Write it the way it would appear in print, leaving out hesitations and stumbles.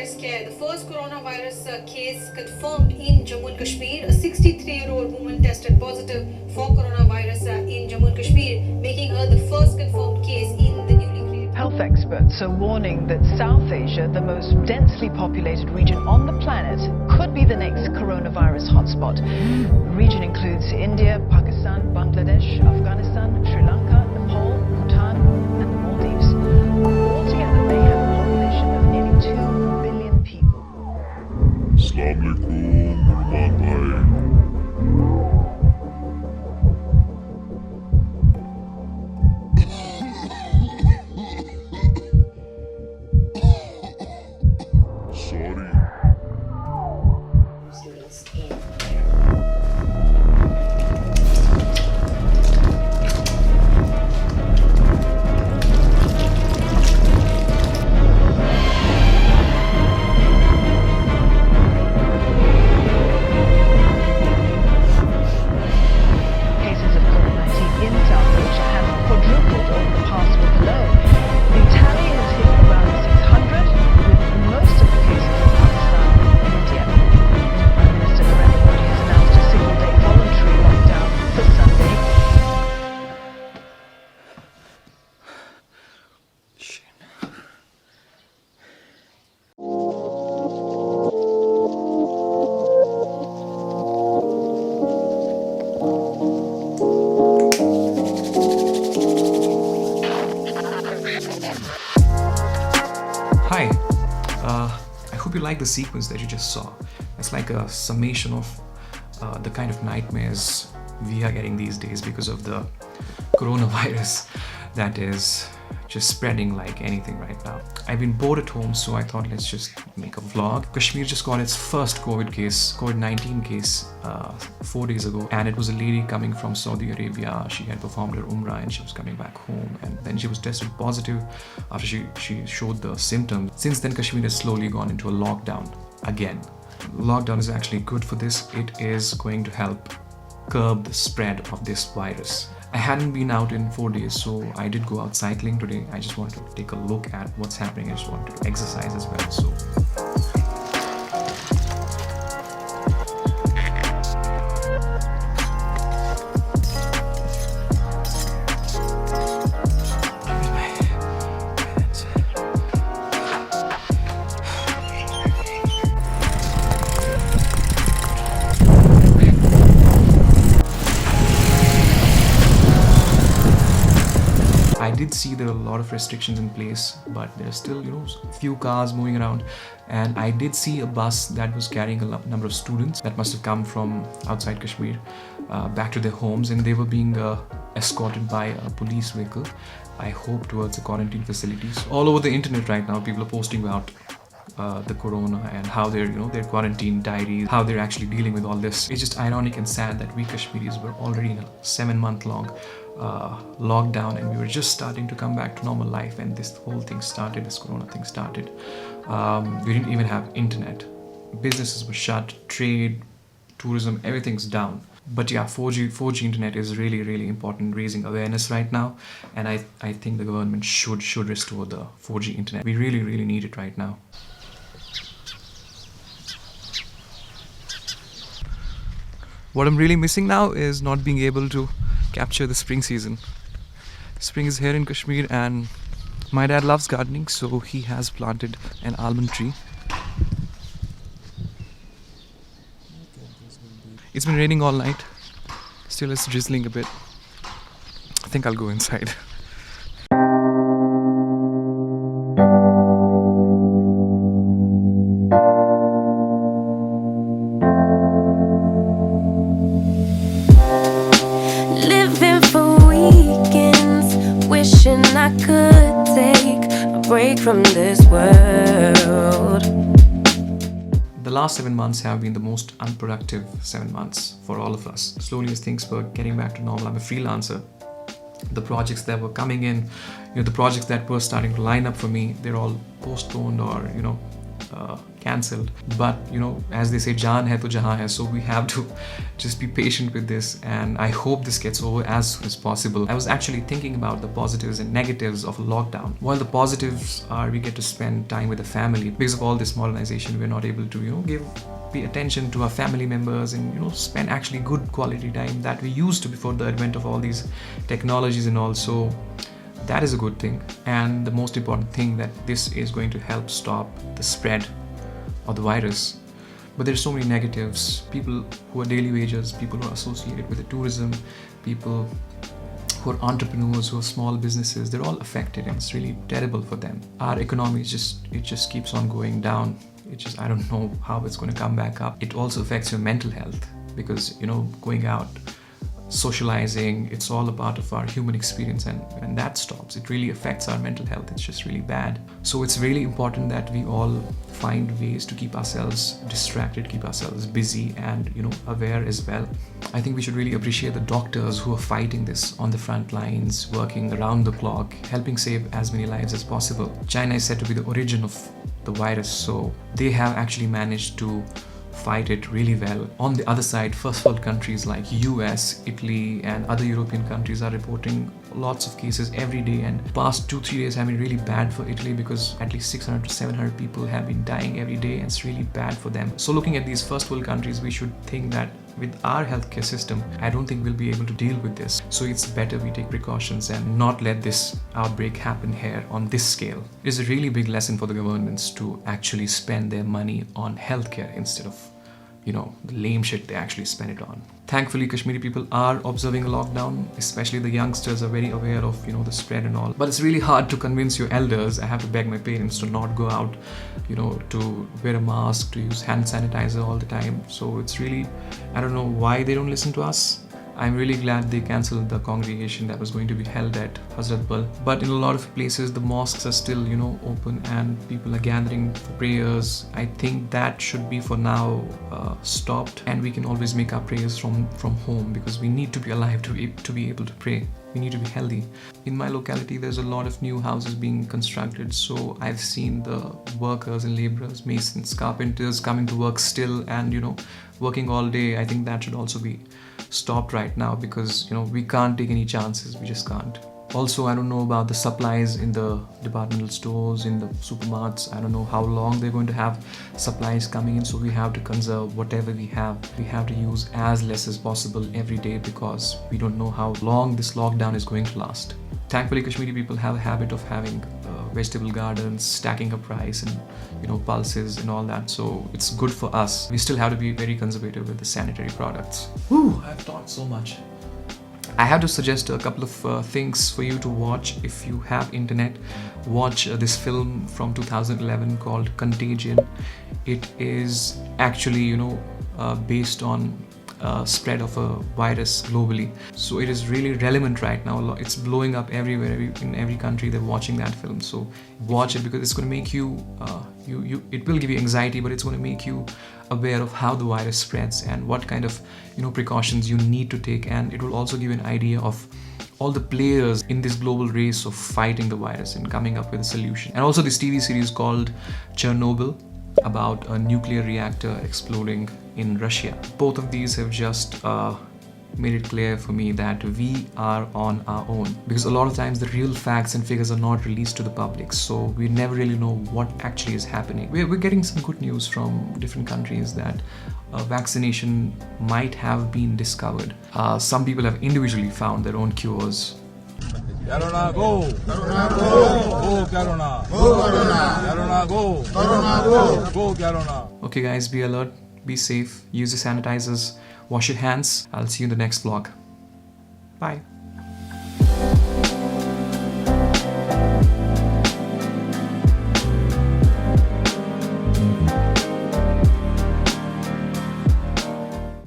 coronavirus scare. The first coronavirus case confirmed in Jammu and Kashmir. A 63-year-old woman tested positive for coronavirus in Jammu and Kashmir, making her the first confirmed case in the newly created. Health experts are warning that South Asia, the most densely populated region on the planet, could be the next coronavirus hotspot. The region includes India, Pakistan, Bangladesh, Afghanistan, Sri Lanka, Nepal, Bhutan, and the Maldives. Altogether, they have a population of nearly 2 billion people. Assalamualaikum, Rahman bhai. Sorry. Cases of COVID-19 in South Asia have quadrupled over the past week alone. The tally has hit around 600, with most of the cases in Pakistan and India. Prime Minister Narendra Modi has announced a single-day voluntary lockdown for Sunday. Hi, I hope you like the sequence that you just saw. It's like a summation of the kind of nightmares we are getting these days because of the coronavirus that is just spreading like anything right now. I've been bored at home, so I thought let's just make a vlog. Kashmir just got its first COVID-19 case 4 days ago, and it was a lady coming from Saudi Arabia. She had performed her Umrah and she was coming back home, and then she was tested positive after she showed the symptoms. Since then, Kashmir has slowly gone into a lockdown again. Lockdown is actually good for this. It is going to help curb the spread of this virus. I hadn't been out in 4 days, so I did go out cycling today. I just wanted to take a look at what's happening. I just wanted to exercise as well. So I did see there are a lot of restrictions in place, but there are still, few cars moving around. And I did see a bus that was carrying a number of students that must have come from outside Kashmir back to their homes, and they were being escorted by a police vehicle, I hope, towards the quarantine facilities. All over the internet right now, people are posting about the corona and how their quarantine diaries, how they're actually dealing with all this. It's just ironic and sad that we Kashmiris were already in a 7-month-long lockdown, and we were just starting to come back to normal life, and this whole thing started, this corona thing started. We didn't even have internet. Businesses were shut, trade, tourism, everything's down. But yeah, 4G internet is really, really important, raising awareness right now, and I think the government should restore the 4G internet. We really, really need it right now. What I'm really missing now is not being able to capture the spring season. Spring is here in Kashmir, and my dad loves gardening, so he has planted an almond tree. It's been raining all night. Still it's drizzling a bit. I think I'll go inside. Living for weekends, wishing I could take a break from this world. The last 7 months have been the most unproductive 7 months for all of us. Slowly as things were getting back to normal, I'm a freelancer. The projects that were coming in, the projects that were starting to line up for me, they're all postponed or, cancelled. But as they say, jaan hai to jahan hai, so we have to just be patient with this, and I hope this gets over as soon as possible. I was actually thinking about the positives and negatives of lockdown. While the positives are we get to spend time with the family. Because of all this modernization, we're not able to pay attention to our family members and spend actually good quality time that we used to before the advent of all these technologies and all. So that is a good thing, and the most important thing that this is going to help stop the spread of the virus. But there's so many negatives. People who are daily wagers, people who are associated with the tourism, people who are entrepreneurs, who are small businesses, they're all affected, and it's really terrible for them. Our economy just keeps on going down. I don't know how it's going to come back up. It also affects your mental health because going out, socializing, it's all a part of our human experience, and when that stops, it really affects our mental health. It's just really bad. So it's really important that we all find ways to keep ourselves distracted, keep ourselves busy, and aware as well. I think we should really appreciate the doctors who are fighting this on the front lines, working around the clock, helping save as many lives as possible. China is said to be the origin of the virus, so they have actually managed to fight it really well. On the other side, first world countries like US, Italy and other European countries are reporting lots of cases every day, and past 2-3 days have been really bad for Italy because at least 600 to 700 people have been dying every day, and it's really bad for them. So looking at these first world countries, we should think that with our healthcare system, I don't think we'll be able to deal with this. So it's better we take precautions and not let this outbreak happen here on this scale. It is a really big lesson for the governments to actually spend their money on healthcare instead of the lame shit they actually spend it on. Thankfully, Kashmiri people are observing a lockdown, especially the youngsters are very aware of the spread and all. But it's really hard to convince your elders. I have to beg my parents to not go out, to wear a mask, to use hand sanitizer all the time. So it's really, I don't know why they don't listen to us. I'm really glad they cancelled the congregation that was going to be held at Hazrat Bal. But in a lot of places, the mosques are still, open, and people are gathering for prayers. I think that should be for now stopped, and we can always make our prayers from home because we need to be alive to be able to pray. We need to be healthy. In my locality, there's a lot of new houses being constructed, so I've seen the workers and laborers, masons, carpenters coming to work still and working all day. I think that should also be stopped right now because we can't take any chances. We just can't. Also, I don't know about the supplies in the departmental stores, in the supermarkets. I don't know how long they're going to have supplies coming in, so we have to conserve whatever we have. We have to use as less as possible every day because we don't know how long this lockdown is going to last. Thankfully, Kashmiri people have a habit of having vegetable gardens, stacking up rice and pulses and all that, so it's good for us. We still have to be very conservative with the sanitary products. Whew, I've talked so much. I have to suggest a couple of things for you to watch if you have internet. Watch this film from 2011 called Contagion. It is actually based on spread of a virus globally, so it is really relevant right now. It's blowing up everywhere, in every country. They're watching that film, so watch it because it's going to make you it will give you anxiety, but it's going to make you aware of how the virus spreads and what kind of precautions you need to take, and it will also give you an idea of all the players in this global race of fighting the virus and coming up with a solution. And also this TV series called Chernobyl, about a nuclear reactor exploding in Russia. Both of these have just made it clear for me that we are on our own, because a lot of times the real facts and figures are not released to the public, so we never really know what actually is happening. We're getting some good news from different countries that vaccination might have been discovered. Some people have individually found their own cures. Corona go! Corona go! Go Corona! Go Corona! Corona go! Corona go! Go Corona! Okay guys, be alert, be safe, use the sanitizers, wash your hands. I'll see you in the next vlog. Bye.